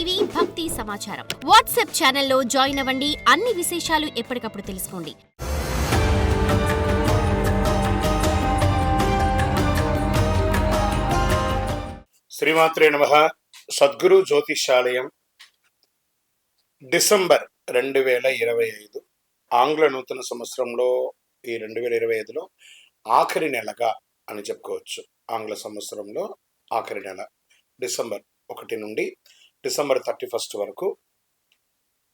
TV భక్తి సమాచారం WhatsApp ఛానల్లో జాయిన్ అవ్వండి. అన్ని విశేషాలు ఎప్పటికప్పుడు తెలుసుకోండి. శ్రీమాత్రే నమః. సద్గురు జ్యోతిషాలయం డిసెంబర్ 2025 ఆంగ్ల నూతన సంవత్సరంలో ఈ 2025లో ఆఖరి నెలగా అని చెప్పుకోవచ్చు. ఆంగ్ల సంవత్సరంలో ఆఖరి నెల డిసెంబర్ 1 నుండి డిసెంబర్ 31 వరకు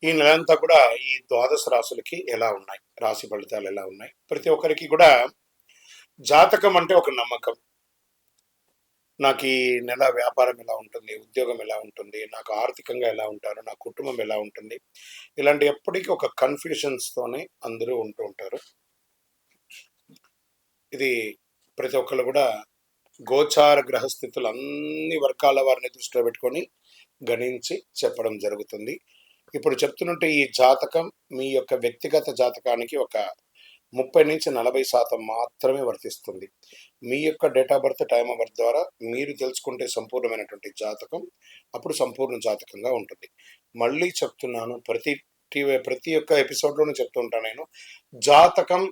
ఈ నెలంతా కూడా ఈ ద్వాదశ రాశులకి ఎలా ఉన్నాయి, రాశి ఫలితాలు ఎలా ఉన్నాయి, ప్రతి ఒక్కరికి కూడా జాతకం అంటే ఒక నమ్మకం. నాకు ఈ నెల వ్యాపారం ఎలా ఉంటుంది, ఉద్యోగం ఎలా ఉంటుంది, నాకు ఆర్థికంగా ఎలా ఉంటారు, నా కుటుంబం ఎలా ఉంటుంది, ఇలాంటి ఎప్పటికీ ఒక కన్ఫ్యూషన్స్తోనే అందరూ ఉంటూ ఉంటారు. ఇది ప్రతి ఒక్కళ్ళు కూడా గోచార గ్రహస్థితులు అన్ని వర్గాల వారిని దృష్టిలో పెట్టుకొని గణించి చెప్పడం జరుగుతుంది. ఇప్పుడు చెప్తున్నట్టు ఈ జాతకం మీ యొక్క వ్యక్తిగత జాతకానికి ఒక 30 నుంచి 40% మాత్రమే వర్తిస్తుంది. మీ యొక్క date of birth, time of birth ద్వారా మీరు తెలుసుకుంటే సంపూర్ణమైనటువంటి జాతకం అప్పుడు సంపూర్ణ జాతకంగా ఉంటుంది. మళ్ళీ చెప్తున్నాను, ప్రతి ఒక్క ఎపిసోడ్లోనూ చెప్తుంటాను నేను, జాతకం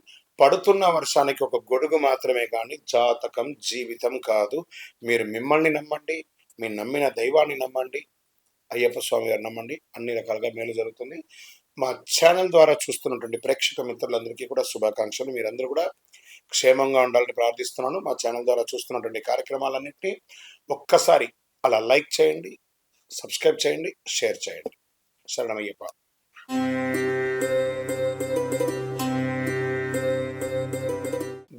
పడుతున్న వర్షానికి ఒక గొడుగు మాత్రమే కానీ జాతకం జీవితం కాదు. మీరు మిమ్మల్ని నమ్మండి, మీరు నమ్మిన దైవాన్ని నమ్మండి, అయ్యప్ప స్వామి గారు నమ్మండి, అన్ని రకాలుగా మేలు జరుగుతుంది. మా ఛానల్ ద్వారా చూస్తున్నటువంటి ప్రేక్షక మిత్రులందరికీ కూడా శుభాకాంక్షలు. మీరందరూ కూడా క్షేమంగా ఉండాలని ప్రార్థిస్తున్నాను. మా ఛానల్ ద్వారా చూస్తున్నటువంటి కార్యక్రమాలన్నింటినీ ఒక్కసారి అలా లైక్ చేయండి, సబ్స్క్రైబ్ చేయండి, షేర్ చేయండి. శరణమయ్యప్ప.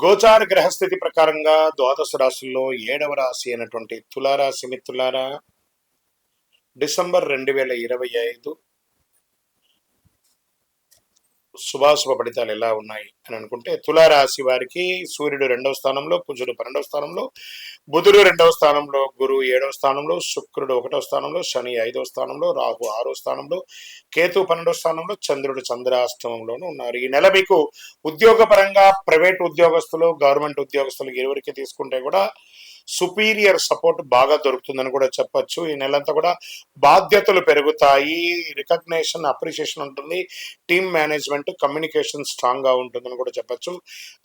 గోచార గ్రహస్థితి ప్రకారంగా ద్వాదశ రాశుల్లో 7వ రాశి అయినటువంటి తులారాశి మిత్రులారా, డిసెంబర్ 2025 శుభాశుభ ఫలితాలు ఎలా ఉన్నాయి అని అనుకుంటే, తులారాశి వారికి సూర్యుడు 2వ స్థానంలో, కుజుడు 12వ స్థానంలో, బుధుడు 2వ స్థానంలో, గురువు 7వ స్థానంలో, శుక్రుడు 1వ స్థానంలో, శని 5వ స్థానంలో, రాహు 6వ స్థానంలో, కేతు 12వ స్థానంలో, చంద్రుడు చంద్రాష్టమంలోనూ ఉన్నారు. ఈ నెల మీకు ఉద్యోగపరంగా ప్రైవేట్ ఉద్యోగస్తులు, గవర్నమెంట్ ఉద్యోగస్తులు ఎవరికి తీసుకుంటే కూడా సుపీరియర్ సపోర్ట్ బాగా దొరుకుతుందని కూడా చెప్పచ్చు. ఈ నెలంతా కూడా బాధ్యతలు పెరుగుతాయి, రికగ్నేషన్, అప్రిషియేషన్ ఉంటుంది, టీమ్ మేనేజ్మెంట్, కమ్యూనికేషన్ స్ట్రాంగ్ గా ఉంటుందని కూడా చెప్పచ్చు.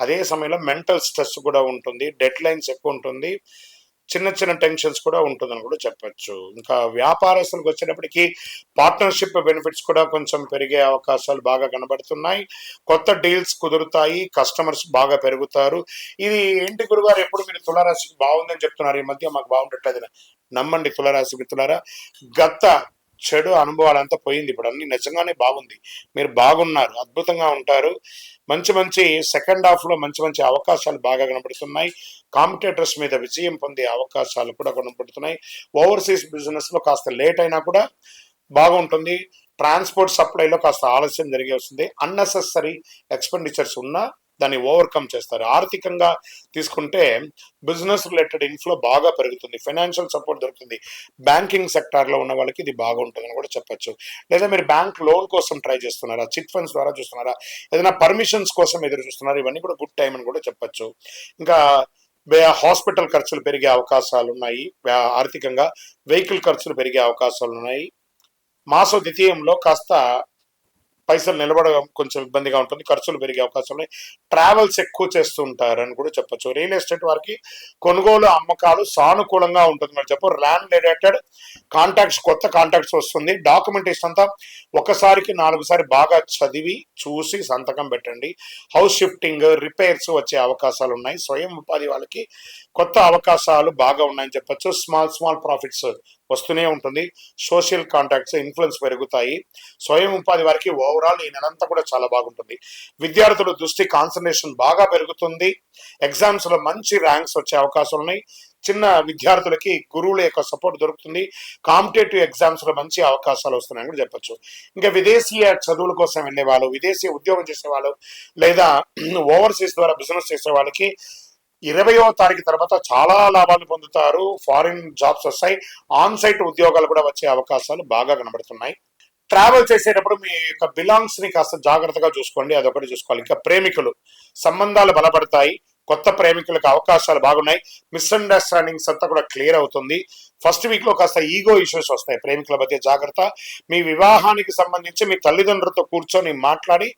అదే సమయంలో మెంటల్ స్ట్రెస్ కూడా ఉంటుంది, డెడ్ లైన్స్ ఎక్కువ ఉంటుంది, చిన్న చిన్న టెన్షన్స్ కూడా ఉంటుందని కూడా చెప్పచ్చు. ఇంకా వ్యాపారస్తులకు వచ్చేటప్పటికి పార్ట్నర్షిప్ బెనిఫిట్స్ కూడా కొంచెం పెరిగే అవకాశాలు బాగా కనబడుతున్నాయి. కొత్త డీల్స్ కుదురుతాయి, కస్టమర్స్ బాగా పెరుగుతారు. ఇది ఏంటి గురుగారు, ఎప్పుడు మీరు తులారాశికి బాగుందని చెప్తున్నారు, ఈ మధ్య మాకు బాగుండట్లేదు. నమ్మండి తులారాశి మిత్రులారా, గత చెడు అనుభవాలంతా పోయింది. ఇప్పుడు అన్ని నిజంగానే బాగుంది, మీరు బాగున్నారు, అద్భుతంగా ఉంటారు. మంచి సెకండ్ హాఫ్ లో మంచి అవకాశాలు బాగా కనబడుతున్నాయి. కాంపిటేటర్స్ మీద విజయం పొందే అవకాశాలు కూడా కనబడుతున్నాయి. ఓవర్సీస్ బిజినెస్ లో కాస్త లేట్ అయినా కూడా బాగుంటుంది. ట్రాన్స్పోర్ట్ సప్లైలో కాస్త ఆలస్యం జరిగి వస్తుంది. అన్నెసెసరీ ఎక్స్పెండిచర్స్ ఉన్నా దాన్ని ఓవర్కమ్ చేస్తారు. ఆర్థికంగా తీసుకుంటే బిజినెస్ రిలేటెడ్ ఇన్ఫ్లో బాగా పెరుగుతుంది, ఫైనాన్షియల్ సపోర్ట్ దొరుకుతుంది. బ్యాంకింగ్ సెక్టార్లో ఉన్న వాళ్ళకి ఇది బాగుంటుందని కూడా చెప్పచ్చు. లేదా మీరు బ్యాంక్ లోన్ కోసం ట్రై చేస్తున్నారా, చిట్ ఫండ్స్ ద్వారా చూస్తున్నారా, ఏదైనా పర్మిషన్స్ కోసం ఎదురు చూస్తున్నారా, ఇవన్నీ కూడా గుడ్ టైం అని కూడా చెప్పచ్చు. ఇంకా హాస్పిటల్ ఖర్చులు పెరిగే అవకాశాలు ఉన్నాయి, ఆర్థికంగా వెహికల్ ఖర్చులు పెరిగే అవకాశాలు ఉన్నాయి. మాస ద్వితీయంలో కాస్త పైసలు నిలబడడం కొంచెం ఇబ్బందిగా ఉంటుంది, ఖర్చులు పెరిగే అవకాశం ఉన్నాయి. ట్రావెల్స్ ఎక్కువ చేస్తూ ఉంటారని కూడా చెప్పచ్చు. రియల్ ఎస్టేట్ వారికి కొనుగోలు అమ్మకాలు సానుకూలంగా ఉంటుంది మరి చెప్పు. ల్యాండ్ రిలేటెడ్ కాంటాక్ట్స్, కొత్త కాంటాక్ట్స్ వస్తుంది. డాక్యుమెంటేషన్ అంతా ఒకసారికి 4 సారి బాగా చదివి చూసి సంతకం పెట్టండి. హౌస్ షిఫ్టింగ్, రిపేర్స్ వచ్చే అవకాశాలు ఉన్నాయి. స్వయం ఉపాధి వాళ్ళకి కొత్త అవకాశాలు బాగా ఉన్నాయని చెప్పచ్చు. స్మాల్ ప్రాఫిట్స్ వస్తూనే ఉంటుంది. సోషల్ కాంటాక్ట్స్, ఇన్ఫ్లుయెన్స్ పెరుగుతాయి. స్వయం ఉపాధి వారికి ఓవరాల్ ఈ నెలంతా కూడా చాలా బాగుంటుంది. విద్యార్థుల దృష్టి, కాన్సన్ట్రేషన్ బాగా పెరుగుతుంది. ఎగ్జామ్స్ లో మంచి ర్యాంక్స్ వచ్చే అవకాశాలు ఉన్నాయి. చిన్న విద్యార్థులకి గురువుల యొక్క సపోర్ట్ దొరుకుతుంది. కాంపిటేటివ్ ఎగ్జామ్స్ లో మంచి అవకాశాలు వస్తున్నాయని కూడా చెప్పచ్చు. ఇంకా విదేశీయ చదువుల కోసం వెళ్ళే వాళ్ళు, విదేశీ ఉద్యోగం చేసే వాళ్ళు, లేదా ఓవర్సీస్ ద్వారా బిజినెస్ చేసే వాళ్ళకి 20వ తారీఖు తర్వాత చాలా లాభాలు పొందుతారు. ఫారిన్ జాబ్స్ వస్తాయి, ఆన్ సైట్ ఉద్యోగాలు కూడా వచ్చే అవకాశాలు బాగా కనబడుతున్నాయి. ట్రావెల్ చేసేటప్పుడు మీ యొక్క బిలాంగ్స్ ని కాస్త జాగ్రత్తగా చూసుకోండి, అదొకటి చూసుకోవాలి. ఇంకా ప్రేమికులు సంబంధాలు బలపడతాయి, కొత్త ప్రేమికులకు అవకాశాలు బాగున్నాయి. మిస్అండర్స్టాండింగ్స్ అంతా కూడా క్లియర్ అవుతుంది. ఫస్ట్ వీక్ లో కాస్త ఈగో ఇష్యూస్ వస్తాయి, ప్రేమికుల మధ్య జాగ్రత్త. మీ వివాహానికి సంబంధించి మీ తల్లిదండ్రులతో కూర్చొని మాట్లాడి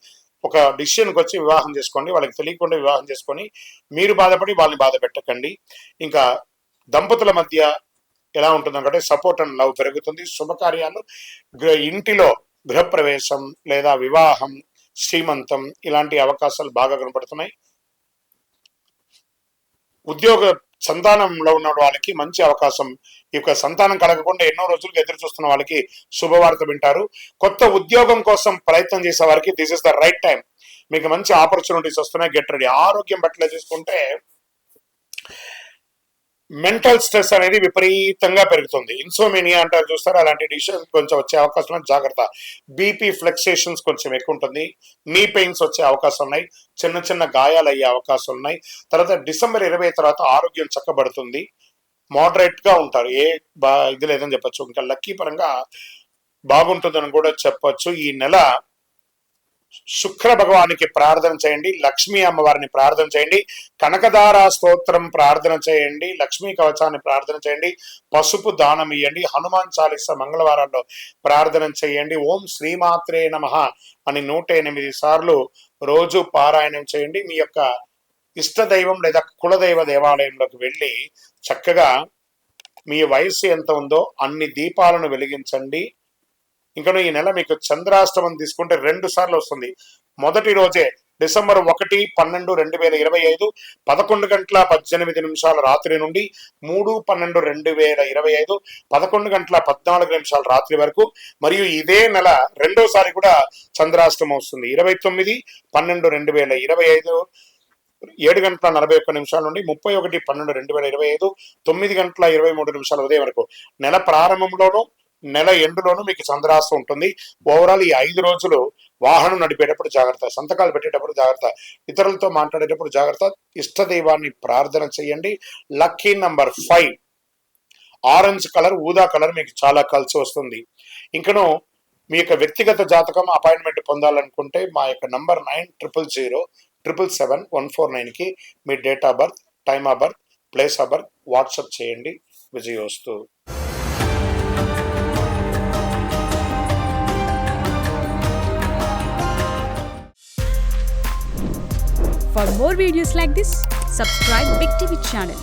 ఒక డిసిషన్కి వచ్చి వివాహం చేసుకోండి. వాళ్ళకి తెలియకుండా వివాహం చేసుకొని మీరు బాధపడి వాళ్ళని బాధ పెట్టకండి. ఇంకా దంపతుల మధ్య ఎలా ఉంటుందంటే సపోర్ట్ అండ్ లవ్ పెరుగుతుంది. శుభకార్యాలు, ఇంటిలో గృహప్రవేశం లేదా వివాహం, శ్రీమంతం ఇలాంటి అవకాశాలు బాగా కనపడుతున్నాయి. ఉద్యోగ సంతానంలో ఉన్న వాళ్ళకి మంచి అవకాశం. ఈ యొక్క సంతానం కలగకుండా ఎన్నో రోజులుగా ఎదురు చూస్తున్న వాళ్ళకి శుభవార్త వింటారు. కొత్త ఉద్యోగం కోసం ప్రయత్నం చేసే వారికి this is the right time. మీకు మంచి ఆపర్చునిటీస్ వస్తున్నాయి. Get ready. ఆరోగ్యం పట్ల చూసుకుంటే మెంటల్ స్ట్రెస్ అనేది విపరీతంగా పెరుగుతుంది. ఇన్సోమేనియా అంటారు చూస్తారు, అలాంటి డిసిషన్ కొంచెం వచ్చే అవకాశం, జాగ్రత్త. బీపీ ఫ్లక్సేషన్స్ కొంచెం ఎక్కువ ఉంటుంది. నీ పెయిన్స్ వచ్చే అవకాశం ఉన్నాయి. చిన్న చిన్న గాయాలు అయ్యే అవకాశం ఉన్నాయి. తర్వాత డిసెంబర్ 20 తర్వాత ఆరోగ్యం చక్కబడుతుంది. మోడరేట్ గా ఉంటారు, ఇది లేదని చెప్పచ్చు. ఇంకా లక్కీ పరంగా బాగుంటుందని కూడా చెప్పచ్చు. ఈ నెల శుక్ర భగవానికి ప్రార్థన చేయండి, లక్ష్మీ అమ్మవారిని ప్రార్థన చేయండి, కనకదార స్తోత్రం ప్రార్థన చేయండి, లక్ష్మీ కవచాన్ని ప్రార్థన చేయండి, పసుపు దానం ఇవ్వండి, హనుమాన్ చాలీస మంగళవారాల్లో ప్రార్థన చేయండి. ఓం శ్రీమాత్రే నమః అని 108 సార్లు రోజు పారాయణం చేయండి. మీ యొక్క ఇష్టదైవం లేదా కులదైవ దేవాలయంలోకి వెళ్ళి చక్కగా మీ వయస్సు ఎంత ఉందో అన్ని దీపాలను వెలిగించండి. ఇంకా ఈ నెల మీకు చంద్రాష్టమం తీసుకుంటే 2 సార్లు వస్తుంది. మొదటి రోజే డిసెంబర్ 1/12/2025 11:18 రాత్రి నుండి 3/12/2025 11:14 రాత్రి వరకు, మరియు ఇదే నెల రెండోసారి కూడా చంద్రాష్టమం వస్తుంది. 29/12/2025 7:41 నుండి 31/12/2025 9:23 ఉదయం వరకు. నెల ప్రారంభంలోనూ నెల ఎండులోనూ మీకు చంద్రాష్టం ఉంటుంది. ఓవరాల్ ఈ 5 రోజులు వాహనం నడిపేటప్పుడు జాగ్రత్త, సంతకాలు పెట్టేటప్పుడు జాగ్రత్త, ఇతరులతో మాట్లాడేటప్పుడు జాగ్రత్త. ఇష్టదైవాన్ని ప్రార్థన చేయండి. లక్కీ నంబర్ 5 ఆరెంజ్ కలర్, ఊదా కలర్ మీకు చాలా కలిసి వస్తుంది. ఇంకను మీ యొక్క వ్యక్తిగత జాతకం అపాయింట్మెంట్ పొందాలనుకుంటే మా యొక్క నంబర్ 900007777149కి మీ date of birth, time of birth, place of birth WhatsApp చేయండి. విజయోస్తు. For more videos like this, subscribe Big TV channel.